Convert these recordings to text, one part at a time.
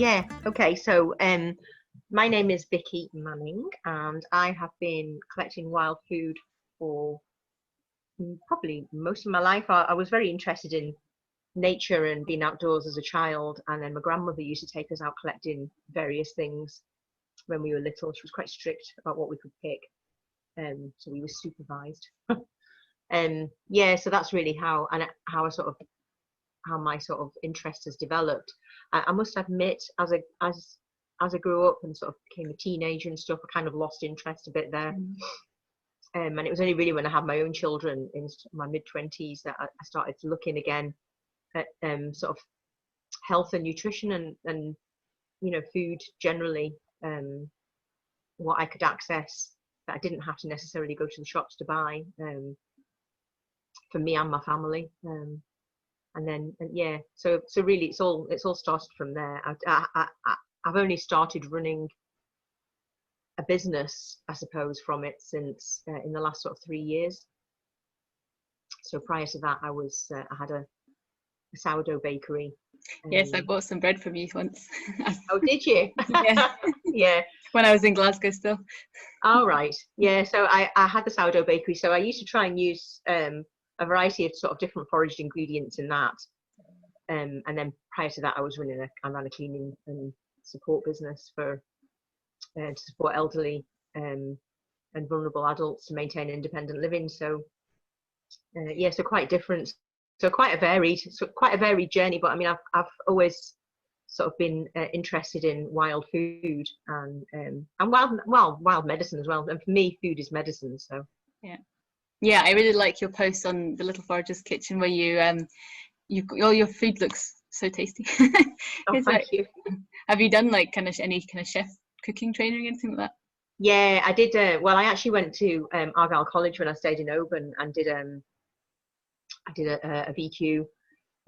Yeah, okay. So my name is Vicky Manning, and I have been collecting wild food for probably most of my life. I was very interested in nature and being outdoors as a child, and then my grandmother used to take us out collecting various things when we were little. She was quite strict about what we could pick, so we were supervised. Yeah, so that's really how I sort of how my sort of interest has developed. I must admit, as I grew up and sort of became a teenager and stuff, I kind of lost interest a bit there. And it was only really when I had my own children in my mid-20s that I started looking again at sort of health and nutrition and food generally, what I could access that I didn't have to necessarily go to the shops to buy, for me and my family. And then yeah, so really it's all started from there. I've only started running a business, I suppose, from it since in the last sort of 3 years. So prior to that, I had a sourdough bakery. Yes, I bought some bread from you once. Oh, did you? Yeah. Yeah. When I was in Glasgow still. All right. Yeah. So I had the sourdough bakery. So I used to try and use a variety of sort of different foraged ingredients in that. And then prior to that, I ran a cleaning and support business to support elderly and vulnerable adults to maintain independent living. So yeah, so quite different. So quite a varied journey. But I mean, I've always sort of been interested in wild food and wild medicine as well. And for me, food is medicine. So yeah, I really like your post on the Little Foragers Kitchen where you all your food looks so tasty. oh, thank you. Have you done like any kind of chef cooking training or anything like that? Yeah, I did. Well, I actually went to Argyle College when I stayed in Oban and did a VQ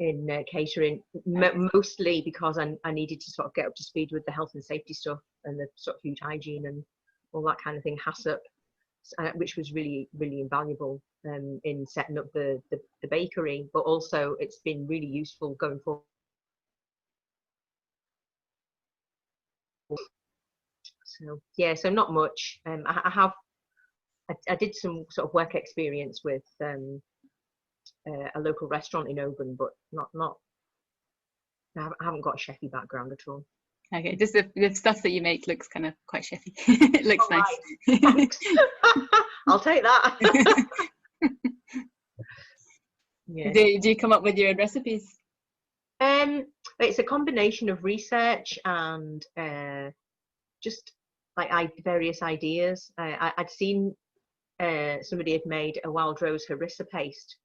in catering, mostly because I needed to sort of get up to speed with the health and safety stuff and the sort of food hygiene and all that kind of thing, HACCP, which was really, really invaluable in setting up the bakery, but also it's been really useful going forward. So yeah, so not much. I did some sort of work experience with a local restaurant in Oban, but not. I haven't got a chefy background at all. Okay, just the stuff that you make looks kind of quite chefy. It looks nice. Right. I'll take that. Yeah. Do you come up with your own recipes? It's a combination of research and just like various ideas. I'd seen somebody had made a wild rose harissa paste,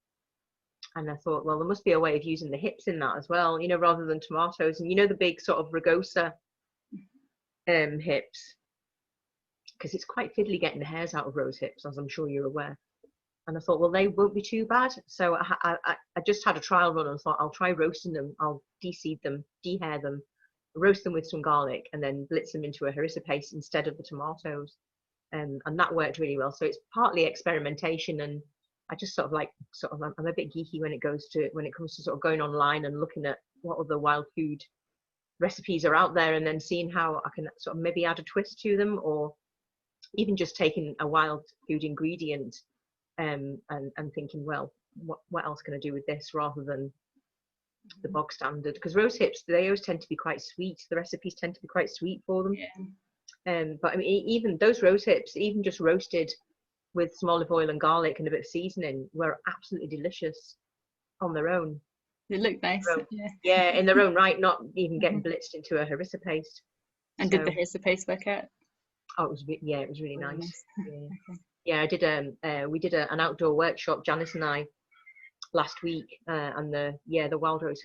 and I thought, well, there must be a way of using the hips in that as well, rather than tomatoes. And the big sort of rugosa hips, because it's quite fiddly getting the hairs out of rose hips, as I'm sure you're aware. And I thought, well, they won't be too bad. So I just had a trial run and thought, I'll try roasting them. I'll de-seed them, de-hair them, roast them with some garlic, and then blitz them into a harissa paste instead of the tomatoes. And that worked really well. So it's partly experimentation, and I just I'm a bit geeky when it comes to sort of going online and looking at what other wild food recipes are out there, and then seeing how I can sort of maybe add a twist to them, or even just taking a wild food ingredient and thinking, well, what else can I do with this rather than the bog standard? Because rose hips, they always tend to be quite sweet. The recipes tend to be quite sweet for them. Yeah. But I mean, even those rose hips, even just roasted with some olive oil and garlic and a bit of seasoning, were absolutely delicious on their own. They look nice. Yeah, in their own right, not even getting blitzed into a harissa paste. And did the harissa paste work out? Oh, it was really nice. Yeah. Okay. Yeah, we did an outdoor workshop, Janice and I, last week, and the wild rose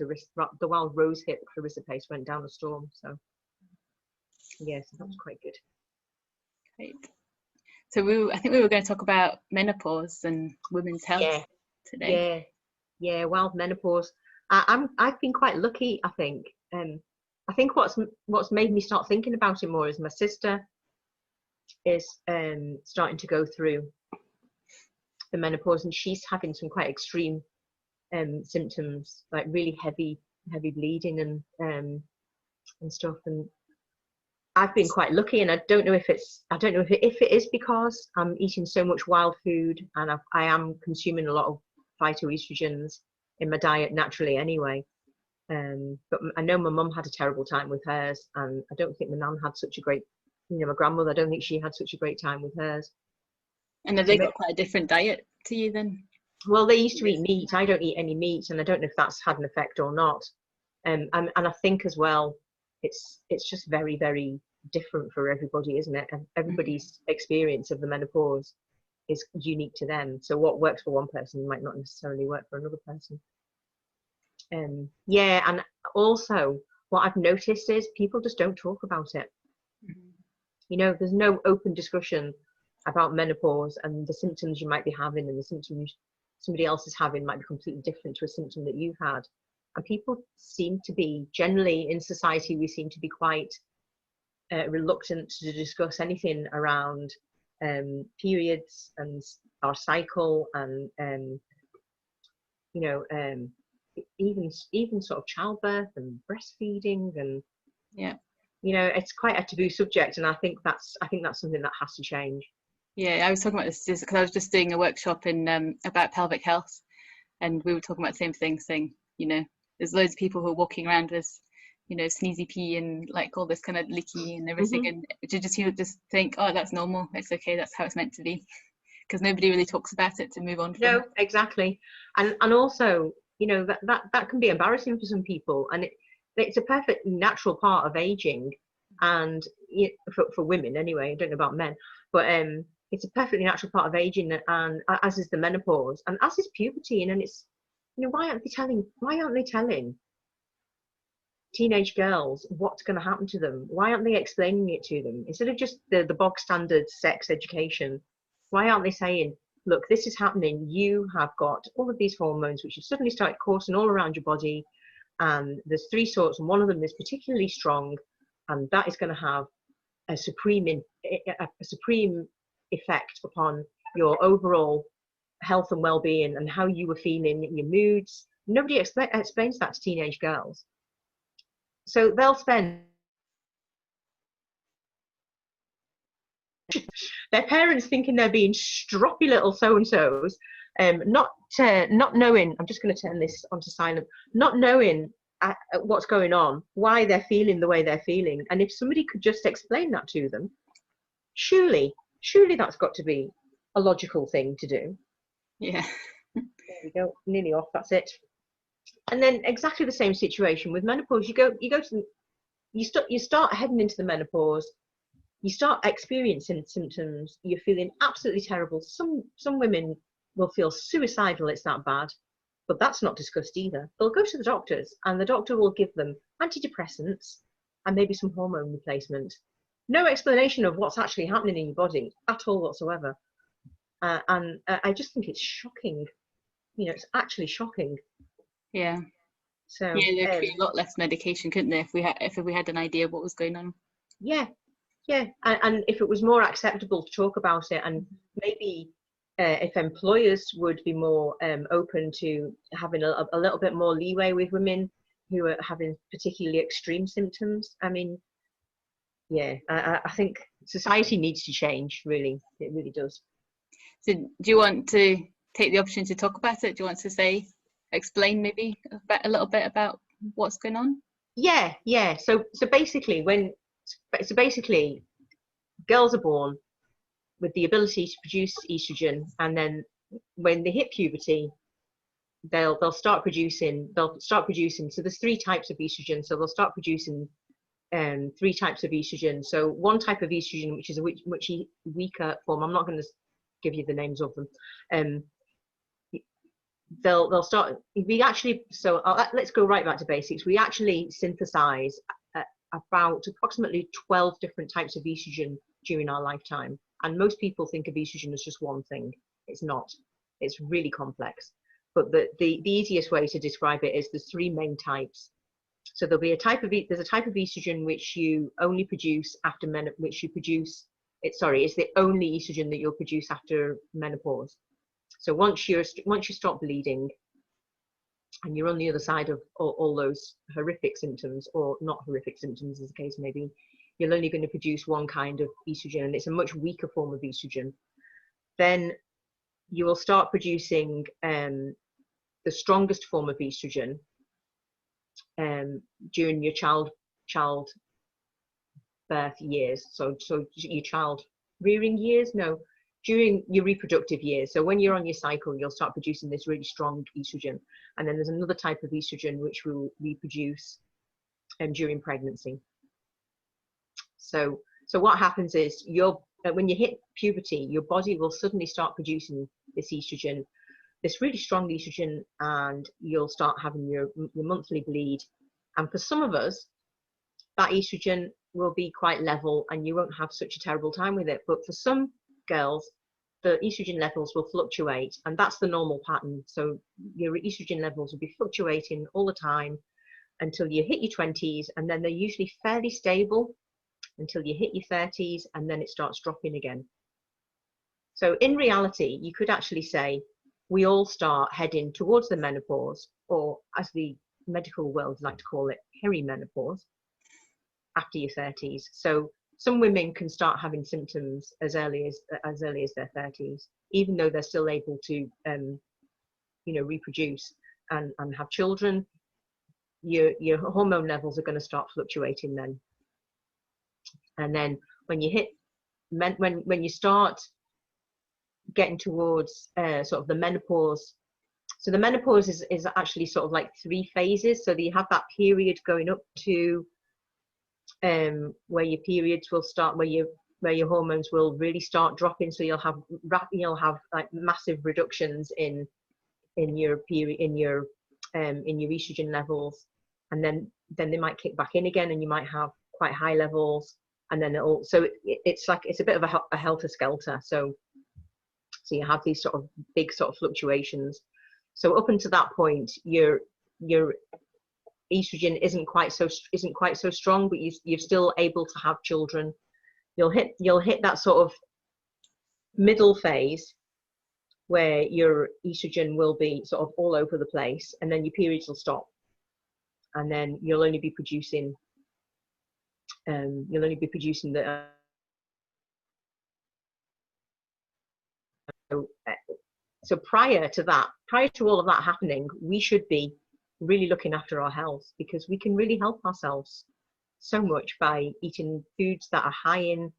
hip harissa paste went down the storm. So yes, that was quite good. Great. So I think we were going to talk about menopause and women's health today. Yeah, wild menopause. I've been quite lucky, I think. I think what's made me start thinking about it more is my sister is starting to go through the menopause, and she's having some quite extreme symptoms, like really heavy bleeding, and and stuff. And I've been quite lucky, and I don't know if it is because I'm eating so much wild food, and I am consuming a lot of phytoestrogens in my diet naturally anyway. But I know my mum had a terrible time with hers, and I don't think my nan had such a great, my grandmother, I don't think she had such a great time with hers. And have they got quite a different diet to you then? Well, they used to eat meat. I don't eat any meat, and I don't know if that's had an effect or not. And I think as well, it's just very, very different for everybody, isn't it? And everybody's experience of the menopause is unique to them. So what works for one person might not necessarily work for another person. Yeah, and also what I've noticed is people just don't talk about it. There's no open discussion about menopause, and the symptoms you might be having and the symptoms somebody else is having might be completely different to a symptom that you've had. And people seem to be, generally in society, we seem to be quite reluctant to discuss anything around periods and our cycle, and even sort of childbirth and breastfeeding, and it's quite a taboo subject, and I think that's something that has to change. Yeah, I was talking about this because I was just doing a workshop in about pelvic health, and we were talking about the same thing, saying, there's loads of people who are walking around with, sneezy pee and like all this kind of leaky and everything, and to just think, oh, that's normal, it's okay, that's how it's meant to be, because nobody really talks about it to move on from it. Exactly. And also, that can be embarrassing for some people, and it's a perfect natural part of aging, and for women anyway, I don't know about men, but it's a perfectly natural part of aging, and as is the menopause, and as is puberty. And it's, why aren't they telling teenage girls what's going to happen to them? Why aren't they explaining it to them instead of just the bog standard sex education? Why aren't they saying, look, this is happening, you have got all of these hormones which have suddenly started coursing all around your body, and there's 3 sorts, and one of them is particularly strong, and that is going to have a supreme effect upon your overall health and well-being, and how you were feeling, your moods. Nobody explains that to teenage girls. So they'll spend their parents thinking they're being stroppy little so-and-sos, not knowing, I'm just going to turn this onto silent, not knowing what's going on, why they're feeling the way they're feeling. And if somebody could just explain that to them, surely that's got to be a logical thing to do. Yeah. There we go, nearly off, that's it. And then exactly the same situation with menopause. You start heading into the menopause, you start experiencing symptoms, you're feeling absolutely terrible. Some women will feel suicidal, it's that bad, but that's not discussed either. They'll go to the doctors, and the doctor will give them antidepressants and maybe some hormone replacement. No explanation of what's actually happening in your body at all whatsoever. And I just think it's shocking. It's actually shocking. Yeah. So yeah, there could be a lot less medication, couldn't there, if we had an idea of what was going on? Yeah, and if it was more acceptable to talk about it, and maybe if employers would be more open to having a little bit more leeway with women who are having particularly extreme symptoms. I mean, yeah, I think society needs to change, really. It really does. So do you want to take the opportunity to talk about it? Do you want to explain maybe a little bit about what's going on? Yeah. So basically, girls are born with the ability to produce estrogen, and then when they hit puberty, they'll start producing. So there's 3 types of estrogen. So they'll start producing 3 types of estrogen. So one type of estrogen, which is a much weaker form. I'm not going to give you the names of them. They'll start. Let's go right back to basics. We actually synthesize about approximately 12 different types of estrogen during our lifetime, and most people think of estrogen as just one thing. It's not. It's really complex. But the easiest way to describe it is there's 3 main types. So there's a type of estrogen which you only produce after it's the only estrogen that you'll produce after menopause. So once you stop bleeding, and you're on the other side of all those horrific symptoms, or not horrific symptoms as the case may be, you're only going to produce one kind of estrogen, and it's a much weaker form of estrogen. Then you will start producing the strongest form of estrogen during your childbirth years. So your child rearing years? No, during your reproductive years. So when you're on your cycle, you'll start producing this really strong estrogen. And then there's another type of estrogen which will reproduce during pregnancy. So what happens is when you hit puberty, your body will suddenly start producing this estrogen, this really strong estrogen, and you'll start having your monthly bleed. And for some of us, that estrogen will be quite level and you won't have such a terrible time with it. But for some girls, the estrogen levels will fluctuate, and that's the normal pattern. So your estrogen levels will be fluctuating all the time until you hit your 20s, and then they're usually fairly stable until you hit your 30s, and then it starts dropping again. So in reality, you could actually say we all start heading towards the menopause, or as the medical world like to call it, perimenopause, after your 30s. So some women can start having symptoms as early as their 30s, even though they're still able to reproduce and have children. Your hormone levels are going to start fluctuating then. And then when you start getting towards sort of the menopause, so the menopause is actually sort of like 3 phases. So you have that period going up to where your periods will start, where your hormones will really start dropping. So you'll have like massive reductions in your period, in your estrogen levels, and then they might kick back in again, and you might have quite high levels, and then it's a bit of a helter skelter. So you have these sort of big sort of fluctuations. So up until that point, your estrogen isn't quite so strong, but you're still able to have children. You'll hit that sort of middle phase where your estrogen will be sort of all over the place, and then your periods will stop, and then you'll only be producing the so prior to all of that happening, we should be really looking after our health, because we can really help ourselves so much by eating foods that are high in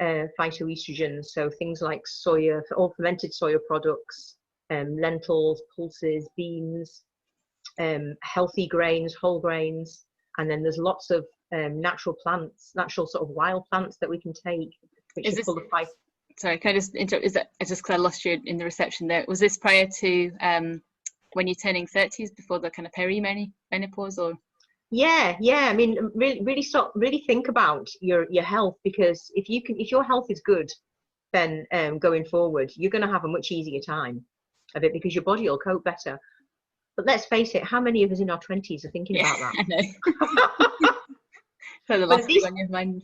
phytoestrogens. So things like soya, all fermented soya products, lentils, pulses, beans, healthy grains, whole grains, and then there's lots of natural sort of wild plants that we can take, which are full of phytoestrogens. Sorry, can I just interrupt? Is that just because I lost you in the reception there? Was this prior to when you're turning 30s, before the kind of perimenopause, or? Yeah. I mean, really think about your health, because if your health is good, then going forward, you're going to have a much easier time of it, because your body will cope better. But let's face it, how many of us in our 20s are thinking about that? I know. So the last thing on your mind.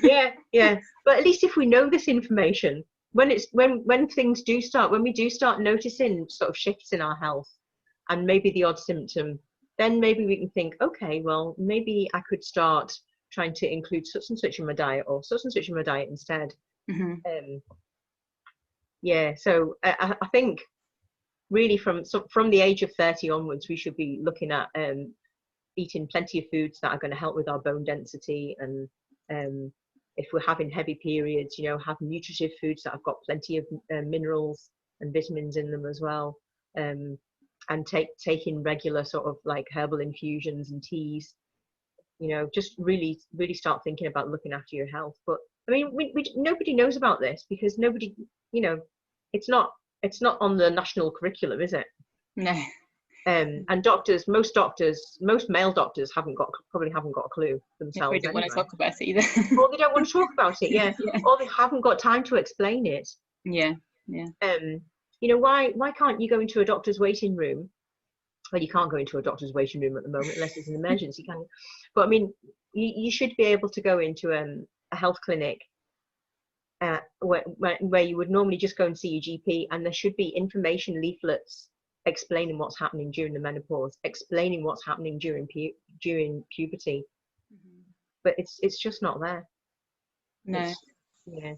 yeah. But at least if we know this information, when things do start, when we do start noticing sort of shifts in our health, and maybe the odd symptom, then maybe we can think, okay, well, maybe I could start trying to include such and such in my diet, or such and such in my diet instead. Mm-hmm. So I think really from the age of 30 onwards, we should be looking at eating plenty of foods that are going to help with our bone density, and if we're having heavy periods, have nutritive foods that have got plenty of minerals and vitamins in them as well, and taking regular sort of like herbal infusions and teas, just really start thinking about looking after your health. But I mean, nobody knows about this, because nobody, it's not on the national curriculum, is it? No. And most male doctors probably haven't got a clue themselves. They don't want to talk about it either. Or they don't want to talk about it, yeah. Or they haven't got time to explain it. Yeah. Why can't you go into a doctor's waiting room? Well, you can't go into a doctor's waiting room at the moment unless it's an emergency, can you? But I mean, you should be able to go into a health clinic where you would normally just go and see your GP, and there should be information leaflets explaining what's happening during the menopause, explaining what's happening during puberty, but it's just not there. No. Yeah.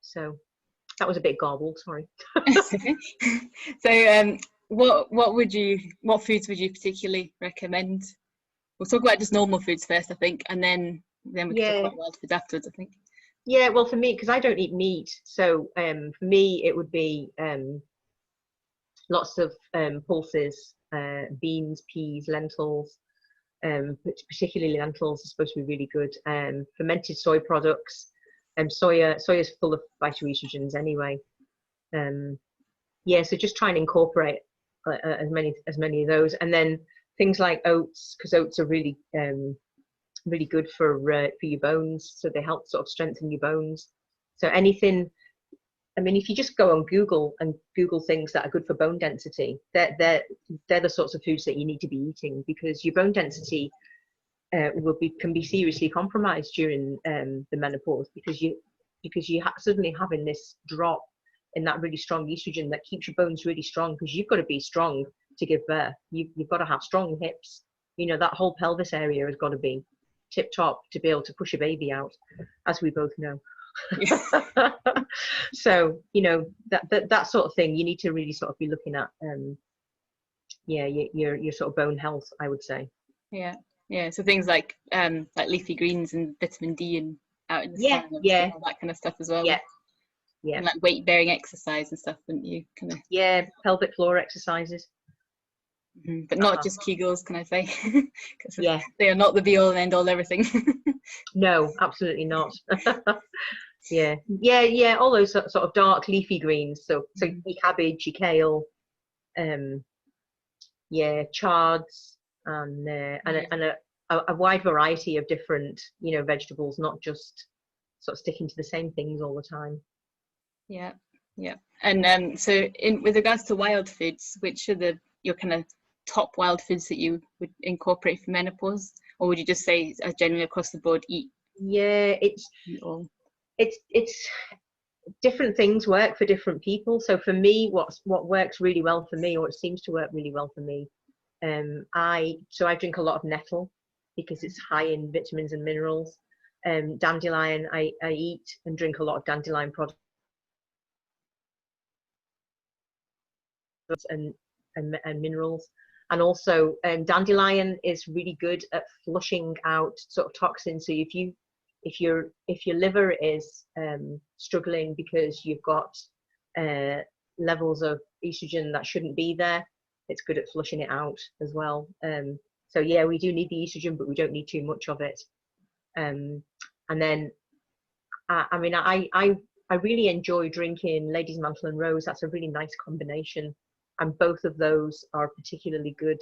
So that was a bit garbled, sorry. So what foods would you particularly recommend? We'll talk about just normal foods first, I think, and then we can talk about wild foods afterwards, I think. Yeah, well, for me, because I don't eat meat, so for me it would be lots of pulses, beans, peas, lentils, particularly lentils are supposed to be really good. Fermented soy products, soya is full of phytoestrogens anyway. Yeah, so just try and incorporate as many of those, and then things like oats, because oats are really really good for your bones, so they help sort of strengthen your bones. So anything, I mean, if you just go on Google and Google things that are good for bone density, they're the sorts of foods that you need to be eating, because your bone density can be seriously compromised during the menopause, because you suddenly having this drop in that really strong estrogen that keeps your bones really strong, because you've got to be strong to give birth. You've got to have strong hips. You know, that whole pelvis area has got to be tip top to be able to push a baby out, as we both know. So, you know, that sort of thing, you need to really sort of be looking at your sort of bone health, I would say. Yeah, so things like leafy greens and vitamin D and out in the sun, and all that kind of stuff as well. And like weight bearing exercise and stuff, wouldn't you? Kind of. Pelvic floor exercises. But not just Kegels, can I say? Yeah, they are not the be all and end all everything. No, absolutely not. Yeah, all those sort of dark leafy greens. So your cabbage, your kale, chards, and a wide variety of different, you know, vegetables, not just sort of sticking to the same things all the time. Yeah. And so with regards to wild foods, which are your kind of top wild foods that you would incorporate for menopause, or would you just say generally across the board eat? Yeah, it's different things work for different people. So for me, what works really well for me, or it seems to work really well for me, I drink a lot of nettle because it's high in vitamins and minerals. Dandelion, I eat and drink a lot of dandelion products and minerals. And also dandelion is really good at flushing out sort of toxins. So if your liver is struggling because you've got levels of estrogen that shouldn't be there, it's good at flushing it out as well. So yeah, we do need the estrogen, but we don't need too much of it. And then I mean, I really enjoy drinking Lady's Mantle and Rose. That's a really nice combination, and both of those are particularly good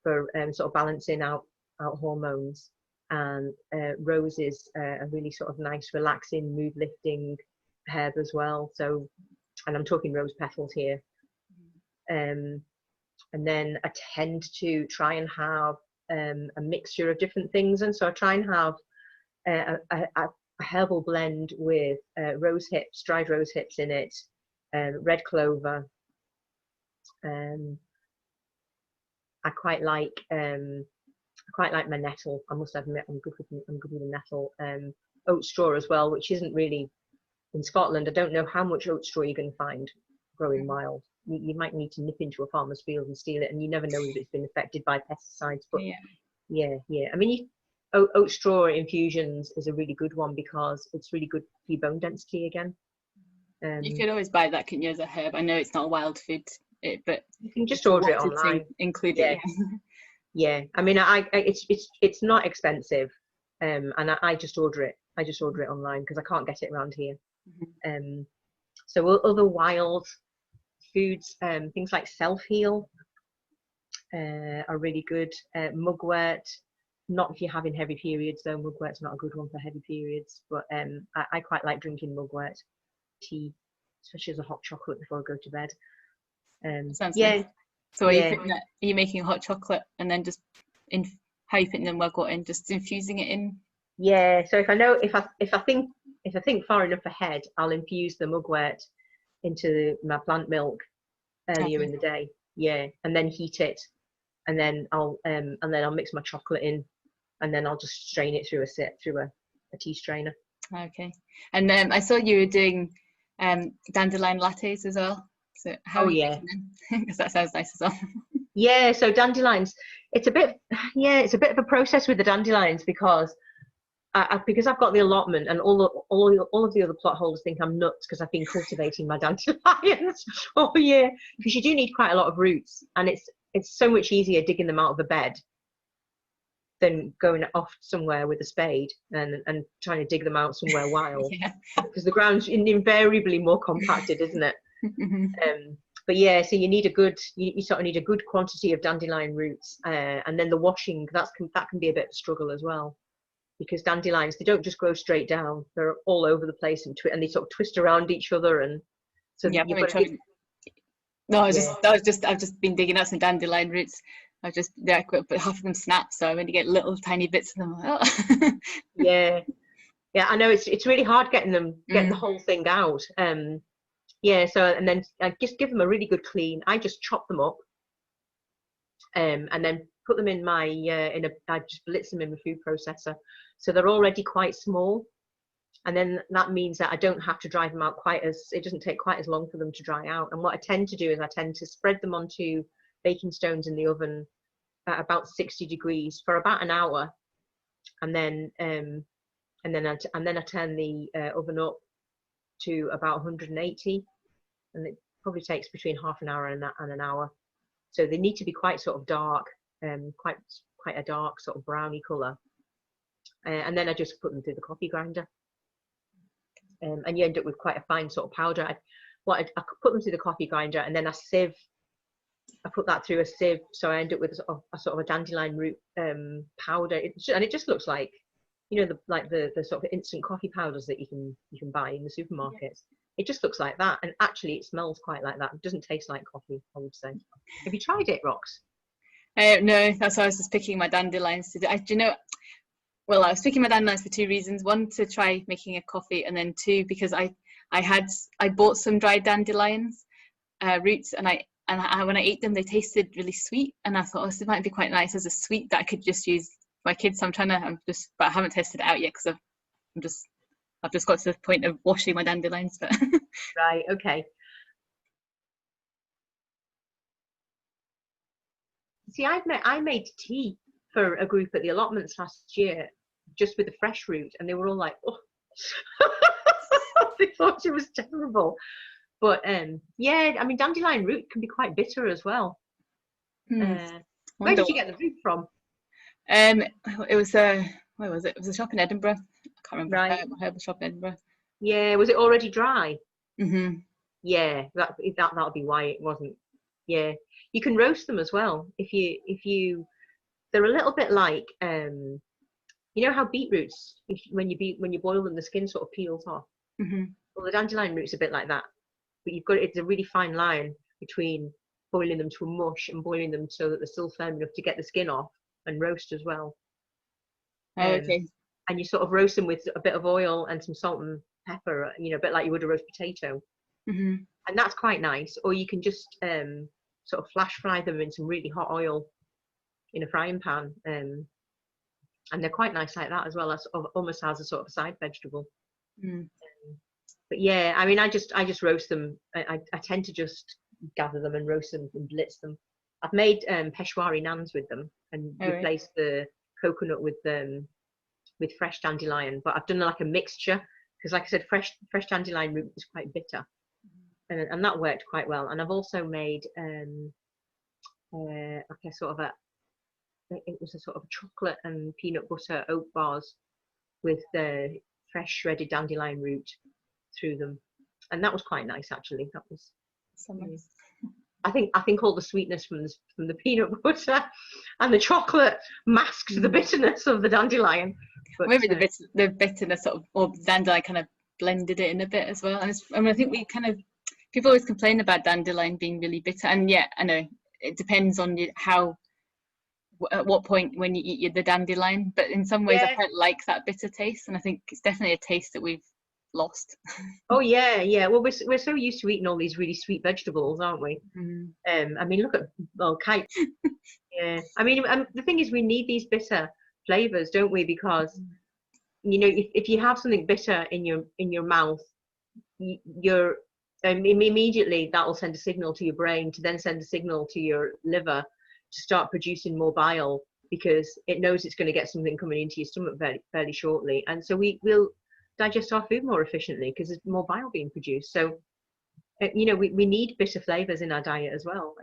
for sort of balancing out hormones. And rose is a really sort of nice, relaxing, mood lifting herb as well. So, and I'm talking rose petals here. And then I tend to try and have a mixture of different things, and so I try and have a herbal blend with rose hips, dried rose hips in it, red clover. I quite like my nettle. I must admit, I'm good with the nettle. Oat straw as well, which isn't really in Scotland. I don't know how much oat straw you're going to find growing wild. You might need to nip into a farmer's field and steal it, and you never know if it's been affected by pesticides. But yeah. I mean, oat straw infusions is a really good one because it's really good for your bone density again. You could always buy that, can you, as a herb? I know it's not a wild food, but you can just order it online. Include it. Yeah. I mean, it's not expensive, and I just order it. I just order it online because I can't get it around here. So other wild foods, things like self-heal are really good. Mugwort, not if you're having heavy periods though. Mugwort's not a good one for heavy periods, but I quite like drinking mugwort tea, especially as a hot chocolate before I go to bed. Sounds nice. So are you making a hot chocolate and then just how are you putting the mugwort in? Just infusing it in? Yeah. So if I think far enough ahead, I'll infuse the mugwort into my plant milk earlier in the day. Yeah, and then heat it, and then I'll mix my chocolate in, and then I'll just strain it through a tea strainer. Okay. And I saw you were doing dandelion lattes as well. So how Oh are you yeah. making them? Because that sounds nice as well. Yeah, so dandelions, it's a bit, yeah, it's a bit of a process with the dandelions because because I've got the allotment, and all of the other plot holders think I'm nuts because I've been cultivating my dandelions all year, because you do need quite a lot of roots, and it's so much easier digging them out of a bed than going off somewhere with a spade and trying to dig them out somewhere wild, Yeah. because the ground's invariably more compacted, isn't it? Mhm. But yeah, so you sort of need a good quantity of dandelion roots, and then the washing, that can be a bit of a struggle as well, because dandelions, they don't just grow straight down; they're all over the place, and they sort of twist around each other, and so Yeah, you've I've been got to give. trying. No, Yeah, I've just been digging out some dandelion roots. But half of them snap, so I only get little tiny bits of them. Oh. yeah, yeah. I know it's really hard getting the Mm, whole thing out. Yeah, so and then I just give them a really good clean. I just chop them up, and then put them in I just blitz them in the food processor, so they're already quite small, and then that means that I don't have to dry them out it doesn't take quite as long for them to dry out. And what I tend to do is I tend to spread them onto baking stones in the oven at about 60 degrees for about an hour, and then I turn the oven up to about 180, and it probably takes between half an hour and an hour. So they need to be quite sort of dark, quite a dark sort of browny colour. And then I just put them through the coffee grinder, and you end up with quite a fine sort of powder. I could put them through the coffee grinder, and then I put that through a sieve, so I end up with a sort of a dandelion root powder, and it just looks like, the sort of instant coffee powders that you can buy in the supermarkets. It just looks like that, and actually it smells quite like that. It doesn't taste like coffee, I would say. Have you tried it, Rox? no, that's why I was just picking my dandelions to do. Well, I was picking my dandelions for two reasons. One, to try making a coffee, and then two, because I bought some dried dandelions roots, and when I ate them, they tasted really sweet, and I thought, oh, this might be quite nice as a sweet that I could just use for my kids. So but I haven't tested it out yet because I've just got to the point of washing my dandelions. But Right, okay. See, I made tea for a group at the allotments last year, just with the fresh root, and they were all like, oh. They thought it was terrible. But yeah, I mean, dandelion root can be quite bitter as well. I Where wonder did you get the root from? Um, it was where was it? It was a shop in Edinburgh. I can't remember. Right. A herbal shop in Edinburgh. Yeah, was it already dry? Mhm. Yeah, that'll be why it wasn't. Yeah, you can roast them as well they're a little bit like you know how beetroots, when you boil them, the skin sort of peels off. Mhm. Well, the dandelion root's a bit like that, but it's a really fine line between boiling them to a mush and boiling them so that they're still firm enough to get the skin off and roast as well. Oh, Um, okay. and you sort of roast them with a bit of oil and some salt and pepper, a bit like you would a roast potato, Mhm. and that's quite nice. Or you can just sort of flash fry them in some really hot oil in a frying pan, and they're quite nice like that as well, as almost as a sort of side vegetable. Mm. But yeah, I mean, I just roast them. I tend to just gather them and roast them and blitz them. I've made Peshwari naans with them and All right. replaced the coconut with fresh dandelion. But I've done like a mixture, because, like I said, fresh dandelion root is quite bitter, and that worked quite well. And I've also made like a sort of it was a sort of chocolate and peanut butter oat bars with the fresh shredded dandelion root through them, and that was quite nice actually. That was. Summer. Mm. I think all the sweetness from the peanut butter and the chocolate masked the bitterness of the dandelion. But Maybe the bitterness sort of, or dandelion kind of blended it in a bit as well. And I think people always complain about dandelion being really bitter, and yeah, I know it depends on at what point when you eat the dandelion. But in some ways, I yeah, quite like that bitter taste, and I think it's definitely a taste that lost. Oh yeah, yeah. Well, we're so used to eating all these really sweet vegetables, aren't we? I mean, look at, well, kite. Yeah. I mean, the thing is, we need these bitter flavors, don't we? Because you know, if you have something bitter in your mouth, you're immediately that will send a signal to your brain to then send a signal to your liver to start producing more bile, because it knows it's going to get something coming into your stomach fairly shortly, and so we'll digest our food more efficiently because there's more bile being produced. So you know, we need bitter flavors in our diet as well.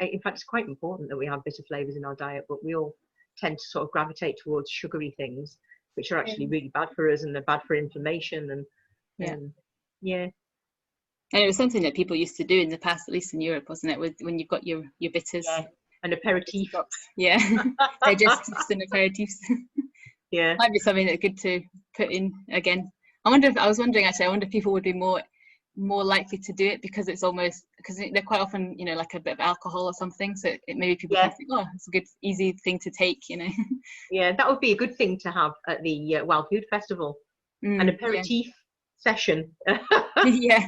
In fact, it's quite important that we have bitter flavors in our diet, but we all tend to sort of gravitate towards sugary things, which are actually really bad for us, and they're bad for inflammation. And Yeah. Yeah. And it was something that people used to do in the past, at least in Europe, wasn't it? With when you've got your bitters. Yeah. An aperitif. Yeah. Digestives and aperitifs. Yeah. Might be something that's good to put in again. I wonder if people would be more likely to do it, because it's almost, because they're quite often, you know, like a bit of alcohol or something. So maybe people can think, oh, it's a good, easy thing to take, you know. Yeah, that would be a good thing to have at the Wild Food Festival. An aperitif session. Yeah.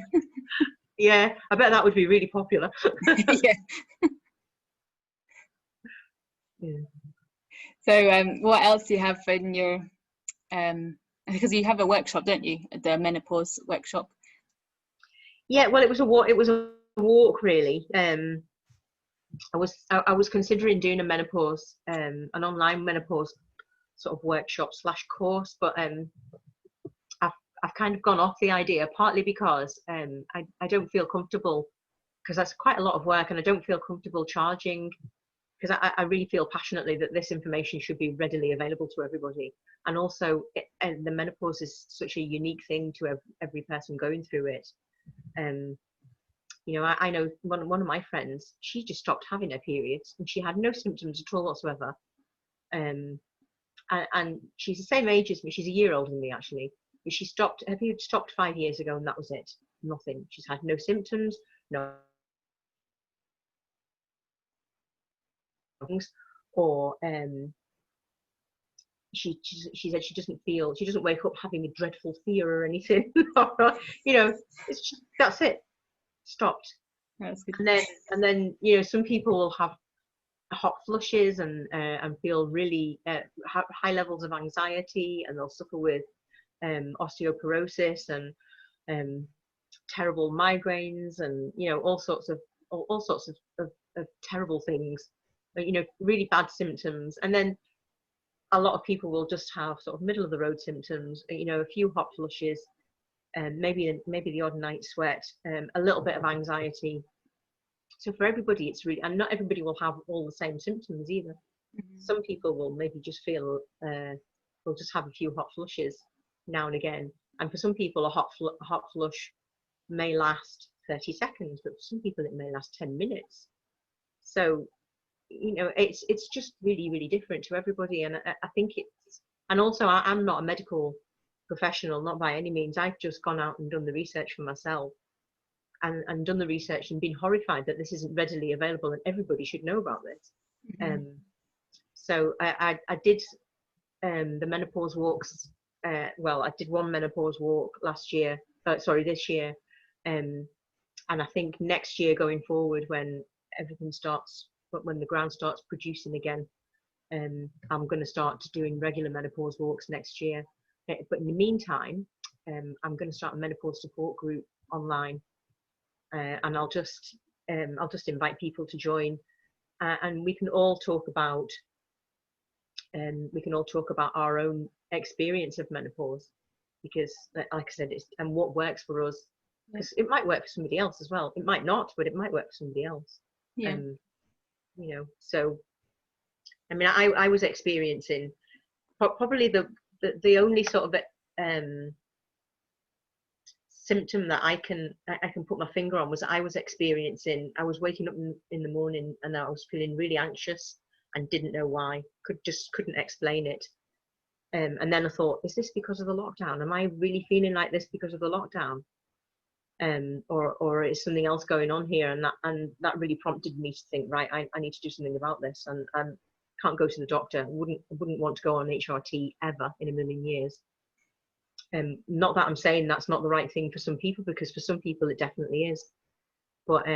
Yeah, I bet that would be really popular. Yeah. Yeah. So what else do you have in your because you have a workshop, don't you? The menopause workshop. Yeah, well, it was a walk really. I was considering doing a menopause, an online menopause sort of workshop / course, but I've kind of gone off the idea, partly because I don't feel comfortable, because that's quite a lot of work, and I don't feel comfortable charging, because I really feel passionately that this information should be readily available to everybody. And also, the menopause is such a unique thing to every person going through it. You know, I know one of my friends, she just stopped having her periods, and she had no symptoms at all whatsoever. And she's the same age as me. She's a year older than me, actually. But her period stopped 5 years ago, and that was it. Nothing. She's had no symptoms, no, or she said she doesn't wake up having a dreadful fear or anything. You know, it's just, that's it, stopped. That's good. And then you know, some people will have hot flushes and feel really high levels of anxiety, and they'll suffer with osteoporosis and terrible migraines, and you know, all sorts of terrible things, you know, really bad symptoms. And then a lot of people will just have sort of middle of the road symptoms, you know, a few hot flushes, maybe the odd night sweat, a little bit of anxiety. So for everybody, it's really, and not everybody will have all the same symptoms either. Some people will maybe just feel, will just have a few hot flushes now and again. And for some people, a hot flush may last 30 seconds, but for some people it may last 10 minutes. So, you know, it's just really, really different to everybody. And I think it's, and also I'm not a medical professional, not by any means. I've just gone out and done the research for myself, and done the research and been horrified that this isn't readily available, and everybody should know about this. So I did the menopause walks. Well, I did one menopause walk this year, and I think next year going forward, when everything starts, when the ground starts producing again, I'm going to start doing regular menopause walks next year. But in the meantime, I'm going to start a menopause support group online, and I'll just invite people to join, and we can all talk about our own experience of menopause, because like I said, it's, and what works for us, because it might work for somebody else as well. It might not, but it might work for somebody else. You know, so I mean, I was experiencing probably the only sort of symptom that I can put my finger on was I was waking up in the morning, and I was feeling really anxious and didn't know why, couldn't explain it. And then I thought, is this because of the lockdown? Am I really feeling like this because of the lockdown? Or is something else going on here? And that really prompted me to think, right, I need to do something about this. And can't go to the doctor. Wouldn't want to go on HRT ever in a million years. Not that I'm saying that's not the right thing for some people, because for some people it definitely is. But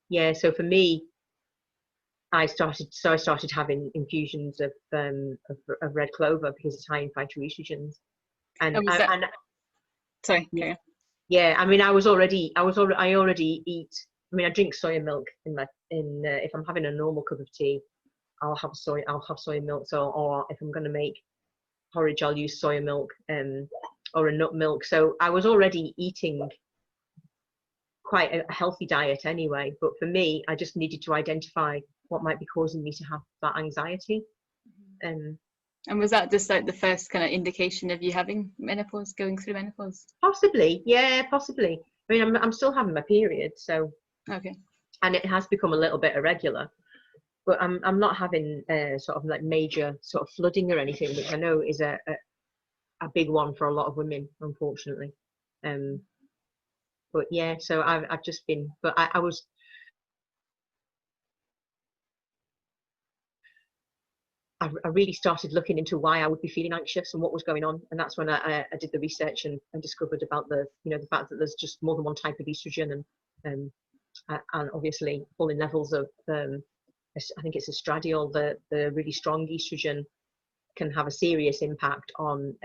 yeah, so for me, I started having infusions of red clover because it's high in phytoestrogens, and And was that, and sorry, carry on. yeah, I mean, I already eat. I mean, I drink soya milk if I'm having a normal cup of tea, I'll have soya milk. So, or if I'm going to make porridge, I'll use soya milk, or a nut milk. So I was already eating quite a healthy diet anyway. But for me, I just needed to identify what might be causing me to have that anxiety. Um, And was that just like the first kind of indication of you having menopause, going through menopause? Possibly, yeah, possibly. I mean, I'm still having my period, so, Okay. and it has become a little bit irregular. But I'm not having sort of like major sort of flooding or anything, which I know is a big one for a lot of women, unfortunately. Um, but yeah, so I've just been, but I really started looking into why I would be feeling anxious and what was going on, and that's when I did the research and discovered about the the fact that there's just more than one type of estrogen, and obviously falling levels of I think it's estradiol, the really strong estrogen, can have a serious impact on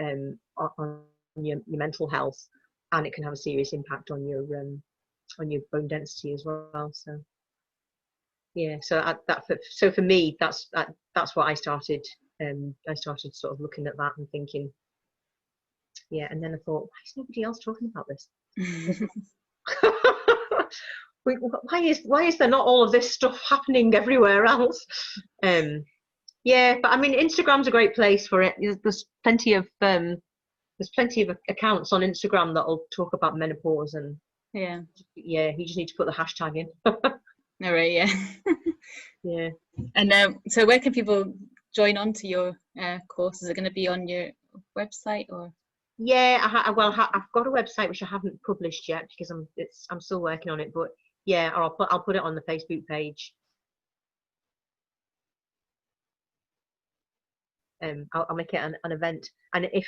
your mental health, and it can have a serious impact on your bone density as well. So yeah, so for me, that's what I started. I started sort of looking at that and thinking, yeah, and then I thought, why is nobody else talking about this? Why is there not all of this stuff happening everywhere else? Yeah, but I mean, Instagram's a great place for it. There's plenty of accounts on Instagram that'll talk about menopause, and Yeah. yeah, you just need to put the hashtag in. All right. Yeah. Yeah. And so where can people join on to your course? Is it going to be on your website or? Yeah, I've got a website which I haven't published yet because I'm still working on it. But yeah, or I'll put it on the Facebook page. I'll make it an event, and if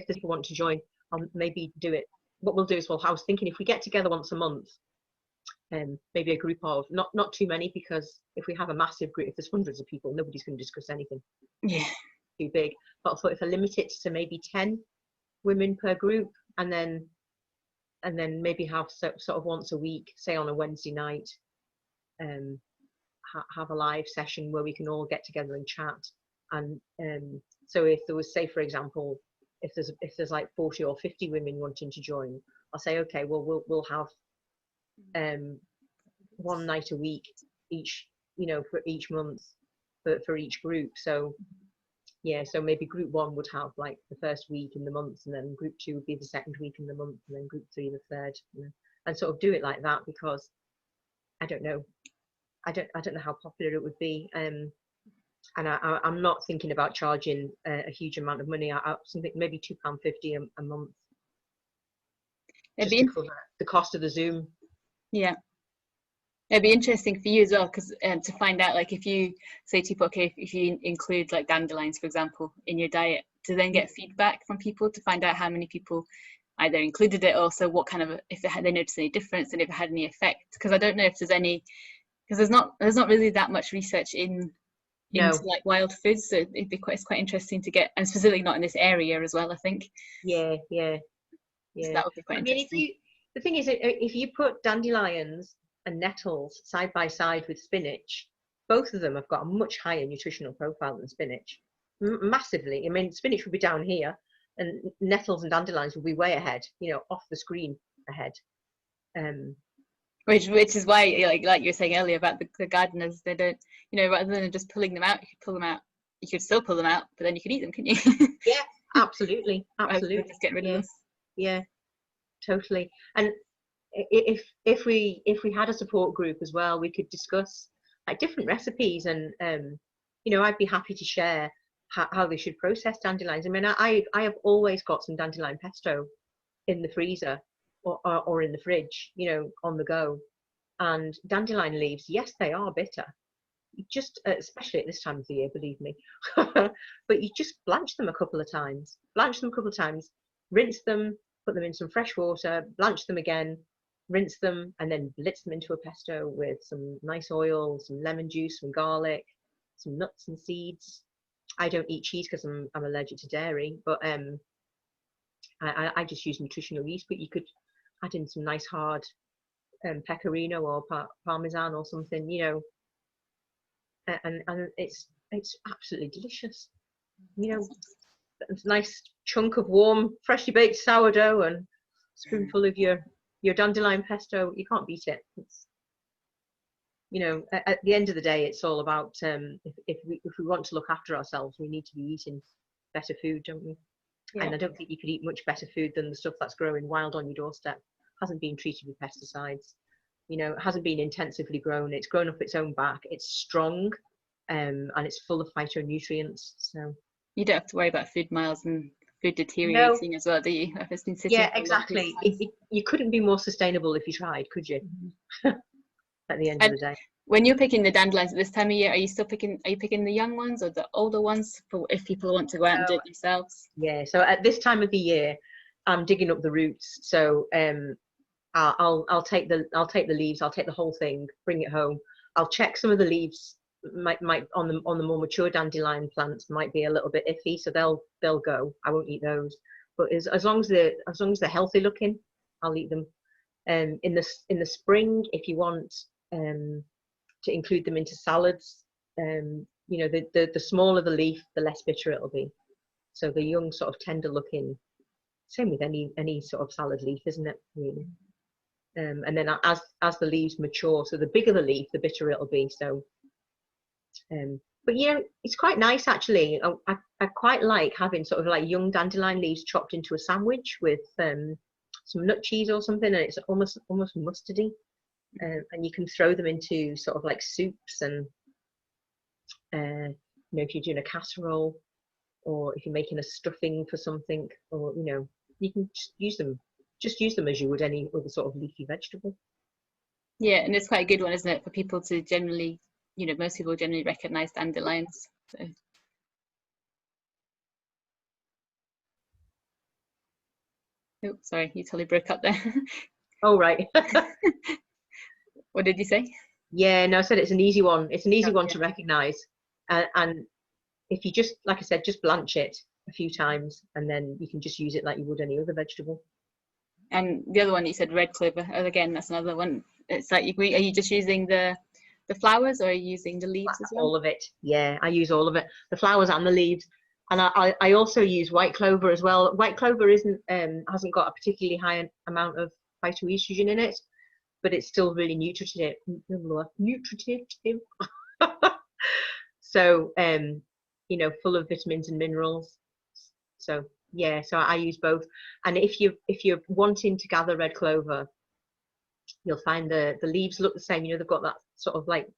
people want to join, I'll maybe do it. What we'll do is, I was thinking if we get together once a month, maybe a group of not too many, because if we have a massive group, if there's hundreds of people, nobody's going to discuss anything. Yeah. Too big. But I thought if I limit it to maybe 10 women per group, and then maybe have sort of once a week, say on a Wednesday night, have a live session where we can all get together and chat. And so if there was, say for example, if there's like 40 or 50 women wanting to join, I'll say, okay, well we'll have one night a week each, for each month, for each group. So yeah, so maybe group one would have like the first week in the month, and then group two would be the second week in the month, and then group three the third, and sort of do it like that, because I don't know how popular it would be. And I'm not thinking about charging a huge amount of money. Something maybe £2.50 a month, just to cover the cost of the Zoom. Yeah. It'd be interesting for you as well, because to find out, like, if you say to people, okay, if you include like dandelions, for example, in your diet, to then get feedback from people to find out how many people either included it, also what kind of, if they noticed any difference and if it had any effect. Because I don't know if there's any, because there's not really that much research into like wild foods, so it's quite interesting to get, and specifically not in this area as well, I think. Yeah. So that would be quite interesting. The thing is, if you put dandelions and nettles side by side with spinach, both of them have got a much higher nutritional profile than spinach, massively. I mean, spinach would be down here, and nettles and dandelions would be way ahead, off the screen ahead. Which is why, like you were saying earlier about the gardeners, they don't, rather than just pulling them out, you could pull them out. You could still pull them out, but then you could eat them, couldn't you? Yeah, absolutely. Just get rid of them. Yeah, totally. And if we had a support group as well, we could discuss like different recipes, and I'd be happy to share how they should process dandelions. I mean, I have always got some dandelion pesto in the freezer or in the fridge, on the go. And dandelion leaves, yes, they are bitter. You just, especially at this time of the year, believe me. But you just blanch them a couple of times, rinse them, put them in some fresh water, blanch them again, rinse them, and then blitz them into a pesto with some nice oil, some lemon juice, some garlic, some nuts and seeds. I don't eat cheese because I'm allergic to dairy, but I just use nutritional yeast. But you could add in some nice hard pecorino or parmesan or something, you know, and it's absolutely delicious. You know, a nice chunk of warm, freshly baked sourdough and a spoonful of your dandelion pesto. You can't beat it. It's, you know, at the end of the day, it's all about if we want to look after ourselves, we need to be eating better food, don't we? Yeah. And I don't think you could eat much better food than the stuff that's growing wild on your doorstep. Hasn't been treated with pesticides. You know, it hasn't been intensively grown. It's grown up its own back. It's strong, and it's full of phytonutrients. So You don't have to worry about food miles and food no, deteriorating as well, do you? If it's been sitting yeah, for a long period exactly. of time. You couldn't be more sustainable if you tried, could you? At the end of And the day. when you're picking the dandelions at this time of year, are you picking the young ones or the older ones for if people want to go out and do So it themselves? yeah, so at this time of the year, I'm digging up the roots. So I'll take the leaves. I'll take the whole thing, bring it home. I'll check some of the leaves. Might on the more mature dandelion plants might be a little bit iffy, so they'll go. I won't eat those. But as long as they're healthy looking, I'll eat them. In the spring, if you want to include them into salads, you know, the smaller the leaf, the less bitter it'll be. So the young, sort of tender looking. Same with any sort of salad leaf, isn't it? Really. And then as the leaves mature, so the bigger the leaf, the bitter it'll be. So, but yeah, it's quite nice actually. I quite like having sort of like young dandelion leaves chopped into a sandwich with some nut cheese or something, and it's almost mustardy. And you can throw them into sort of like soups, and you know, if you're doing a casserole, or if you're making a stuffing for something, or you know, you can just use them as you would any other sort of leafy vegetable. Yeah, and it's quite a good one, isn't it, for people to generally, you know, most people generally recognise dandelions. So. Oh, sorry, you totally broke up there. Oh right. What did you say? Yeah, no, I said it's an easy one. It's an easy Oh, one yeah. to recognise, and if you just, like I said, just blanch it a few times, and then you can just use it like you would any other vegetable. And the other one you said, red clover. Oh, again, that's another one. It's like, are you just using the flowers, or are you using the leaves as well? All of it. Yeah, I use all of it, the flowers and the leaves. And I also use white clover as well. White clover hasn't got a particularly high amount of phytoestrogen in it, but it's still really nutritive. So you know, full of vitamins and minerals. So yeah, so I use both. And if you're wanting to gather red clover, you'll find the leaves look the same. You know, they've got that sort of like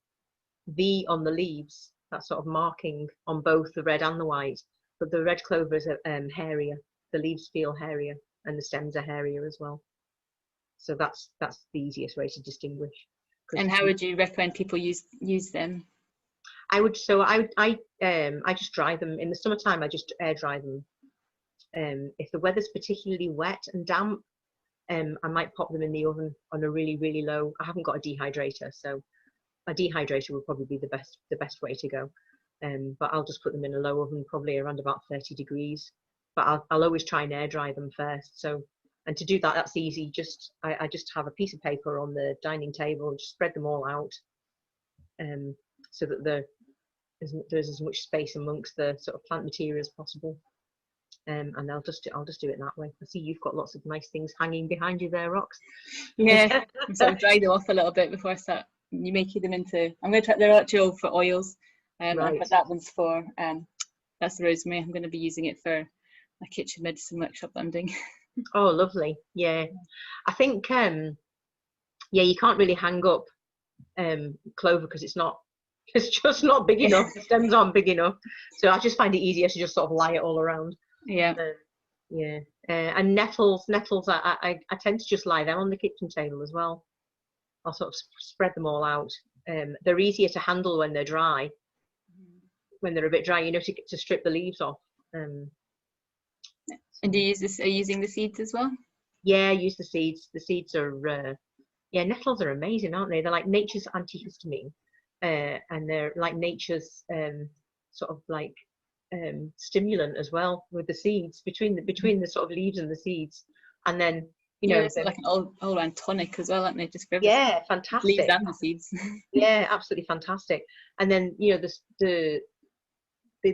V on the leaves, that sort of marking on both the red and the white. But the red clover is hairier. The leaves feel hairier, and the stems are hairier as well. So that's the easiest way to distinguish. And how would you recommend people use them? I would I just dry them in the summertime. I just air dry them. If the weather's particularly wet and damp, I might pop them in the oven on a really low. I haven't got a dehydrator, so a dehydrator would probably be the best way to go. But I'll just put them in a low oven, probably around about 30 degrees. But I'll always try and air dry them first. So, and to do that, that's easy. I just have a piece of paper on the dining table and just spread them all out, so that there's as much space amongst the sort of plant material as possible. And I'll just do it that way. I see you've got lots of nice things hanging behind you there, Rox. Yeah, sort of dry them off a little bit before I start. You making them into. I'm going to try. They're actually all for oils, Right. but that one's for. That's the rosemary. I'm going to be using it for my kitchen medicine workshop that I'm doing. Oh, lovely. Yeah, I think yeah, you can't really hang up clover because it's just not big enough. The stems aren't big enough, so I just find it easier to just sort of lie it all around. Yeah. Yeah, and nettles, I tend to just lie them on the kitchen table as well. I'll sort of spread them all out. They're easier to handle when they're dry. When they're a bit dry, you know, to strip the leaves off. And do you use this? Are you using the seeds as well? Yeah, use the seeds. The seeds are yeah, nettles are amazing, aren't they? They're like nature's antihistamine, and they're like nature's sort of like stimulant as well with the seeds between the sort of leaves and the seeds, and then Yeah, it's like an all round tonic as well, aren't they? Just for everything. yeah, Leaves fantastic. and the seeds. Yeah, absolutely fantastic. And then they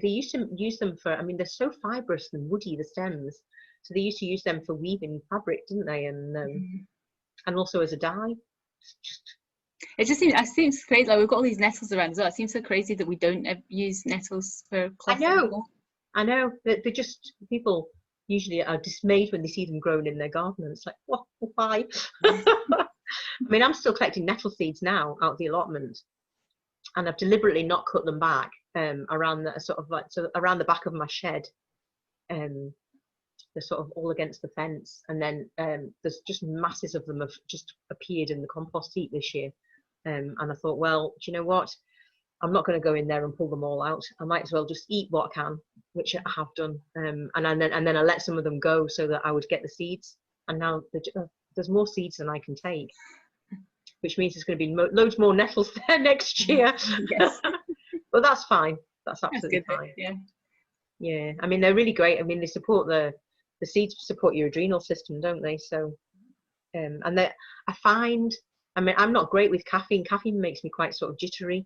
used to use them for, I mean, they're so fibrous and woody, the stems, so they used to use them for weaving fabric, didn't they? And also as a dye. It's just It just seems crazy. Like we've got all these nettles around as well. It seems so crazy that we don't use nettles for I cloth know, anymore. I know. They're just, people usually are dismayed when they see them grown in their garden, and it's like, what? Why? I mean, I'm still collecting nettle seeds now out of the allotment, and I've deliberately not cut them back around the sort of like, so around the back of my shed. They're sort of all against the fence, and then there's just masses of them have just appeared in the compost heap this year. And I thought, well, do you know what? I'm not going to go in there and pull them all out. I might as well just eat what I can, which I have done. And then I let some of them go so that I would get the seeds. And now there's more seeds than I can take, which means there's going to be loads more nettles there next year. Yes. But that's fine. That's absolutely That's good, fine. yeah. Yeah, I mean, they're really great. I mean, they support the seeds support your adrenal system, don't they? So, and I find, I mean, I'm not great with caffeine. Caffeine makes me quite sort of jittery,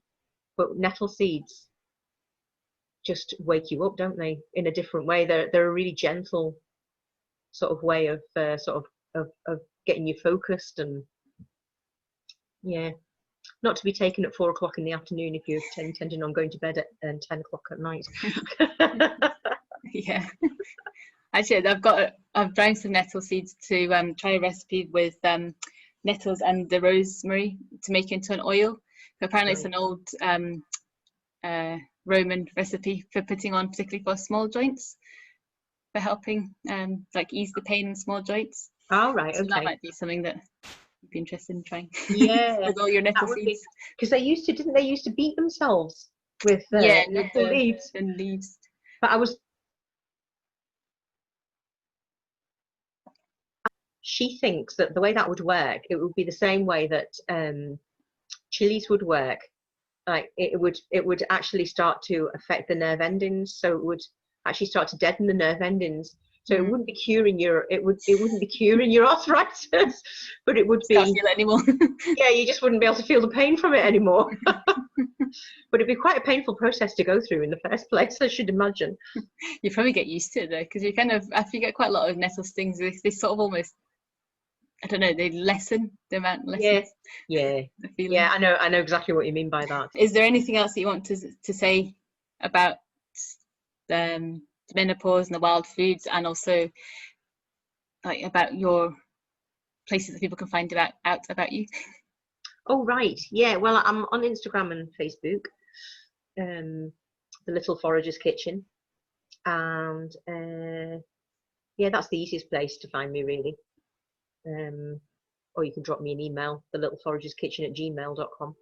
but nettle seeds just wake you up, don't they? In a different way. They're a really gentle sort of way of of getting you focused, and yeah, not to be taken at 4 o'clock in the afternoon if you're intending on going to bed at 10 o'clock at night. Yeah. Actually, I've ground some nettle seeds to try a recipe with nettles and the rosemary to make into an oil. So apparently Right. it's an old Roman recipe for putting on, particularly for small joints, for helping like ease the pain in small joints. Oh, right, So that okay. might be something that you'd be interested in trying. Yeah, With all your nettle that would be, seeds. because didn't they used to beat themselves with Yeah, with nettle leaves? the leaves. But she thinks that the way that would work, it would be the same way that chilies would work. Like it would actually start to affect the nerve endings, so it would actually start to deaden the nerve endings. So it wouldn't be curing it wouldn't be curing your arthritis, but it would Just can't be, feel it anymore. yeah, you just wouldn't be able to feel the pain from it anymore. But it'd be quite a painful process to go through in the first place, I should imagine. You probably get used to it though, because you kind of, after you get quite a lot of nettle stings, they sort of almost, I don't know, they lessen the amount, Yeah, lessens yeah, the feeling. yeah. I know exactly what you mean by that. Is there anything else that you want to say about menopause and the wild foods, and also like about your places that people can find out about you? Oh, right. Yeah. Well, I'm on Instagram and Facebook, the Little Foragers Kitchen, and yeah, that's the easiest place to find me, really. Or you can drop me an email, thelittleforagerskitchen@gmail.com.